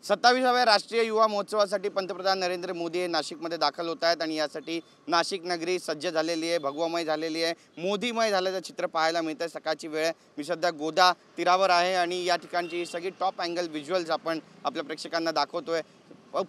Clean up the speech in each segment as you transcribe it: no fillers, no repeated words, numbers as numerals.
27व्या राष्ट्रीय युवा महोत्सवासाठी पंतप्रधान नरेंद्र मोदी हे नाशिकमध्ये दाखल होत आहेत आणि यासाठी नाशिक नगरी सज्ज झालेली आहे, भगवामय झालेली आहे, मोदीमय झाल्याचं चित्र पाहायला मिळतं. सकाळची वेळ मी सध्या गोदा तीरावर आहे आणि या ठिकाणची सगळी टॉप अँगल व्हिज्युअल्स आपण आपल्या प्रेक्षकांना दाखवतोय.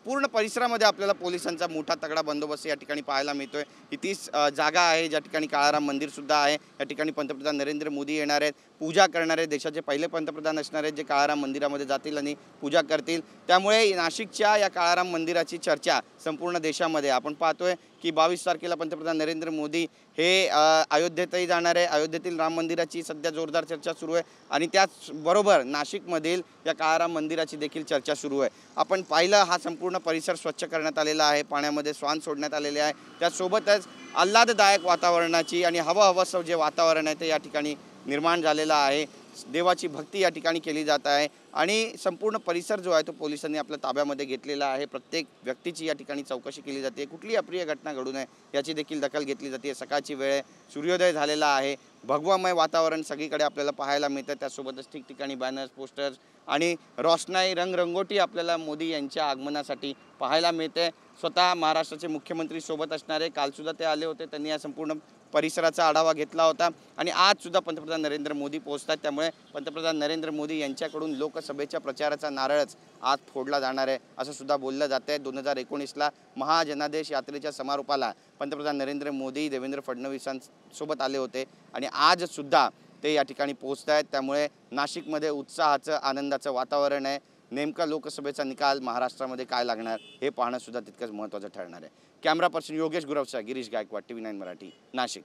पूर्ण परिसरामध्ये आपल्याला पोलिसांचा मोठा तगडा बंदोबस्त या ठिकाणी पाहायला मिळतोय. ही तीच जागा आहे ज्या ठिकाणी काळाराम मंदिर सुद्धा आहे. या ठिकाणी पंतप्रधान नरेंद्र मोदी येणार आहेत, पूजा करणार आहेत. देशाचे पहिले पंतप्रधान असणार आहेत जे काळाराम मंदिरामध्ये जातील आणि पूजा करतील. त्यामुळे नाशिकच्या या काळाराम मंदिराची चर्चा संपूर्ण देशामध्ये आपण पाहतोय की 22 तारखेला पंतप्रधान नरेंद्र मोदी हे अयोध्येतही जाणार आहे. अयोध्येतील राम मंदिराची सध्या जोरदार चर्चा सुरू आहे आणि त्याचबरोबर नाशिकमधील या काळाराम मंदिराची देखील चर्चा सुरू आहे. आपण पाहिलं हा संपूर्ण परिसर स्वच्छ करण्यात आलेला आहे, पाण्यामध्ये श्वान सोडण्यात आलेले आहे. त्यासोबतच आल्हाददायक वातावरणाची आणि हवं जे वातावरण आहे ते या ठिकाणी निर्माण झालेलं आहे. देवाची भक्ती या ठिकाणी केली जात आहे आणि संपूर्ण परिसर जो आहे तो पोलिसांनी आपल्या ताब्यामध्ये घेतलेला आहे. प्रत्येक व्यक्तीची या ठिकाणी चौकशी केली जाते. कुठली अप्रिय घटना घडू नये याची देखील दखल घेतली जाते. सकाळची वेळ आहे, सूर्योदय झालेला आहे, भगवामय वातावरण सगळीकडे आपल्याला पाहायला मिळतं. त्यासोबतच ठिकठिकाणी बॅनर्स, पोस्टर्स आणि रोषणाई, रंगरंगोटी आपल्याला मोदी यांच्या आगमनासाठी पाहायला मिळते. स्वतः महाराष्ट्राचे मुख्यमंत्री सोबत असणारे कालसुद्धा ते आले होते. त्यांनी या संपूर्ण परिसराचा आढावा घेतला होता आणि आज सुद्धा पंतप्रधान नरेंद्र मोदी पोहोचतात. त्यामुळे पंतप्रधान नरेंद्र मोदी यांच्याकडून लोकसभेच्या प्रचाराचा नारळच आज फोडला जाणार आहे असं सुद्धा बोललं जातं आहे. 2019ला महाजनादेश यात्रेच्या समारोपाला पंतप्रधान नरेंद्र मोदी देवेंद्र फडणवीसांसोबत आले होते आणि आज सुद्धा ते या ठिकाणी पोहोचत आहेत. त्यामुळे नाशिकमध्ये उत्साहाचं, आनंदाचं वातावरण आहे. नेमका लोकसभेचा निकाल महाराष्ट्रामध्ये काय लागणार हे पाहणं सुद्धा तितकंच महत्त्वाचं ठरणार आहे. कॅमेरा पर्सन योगेश गुरवचा, गिरीश गायकवाड, TV9 मराठी, नाशिक.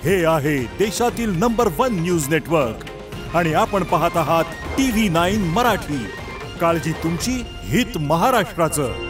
हे आहे देशातील नंबर 1 न्यूज नेटवर्क आणि आपण पाहत आहात TV9 मराठी. काळजी तुमची, हित महाराष्ट्राचं.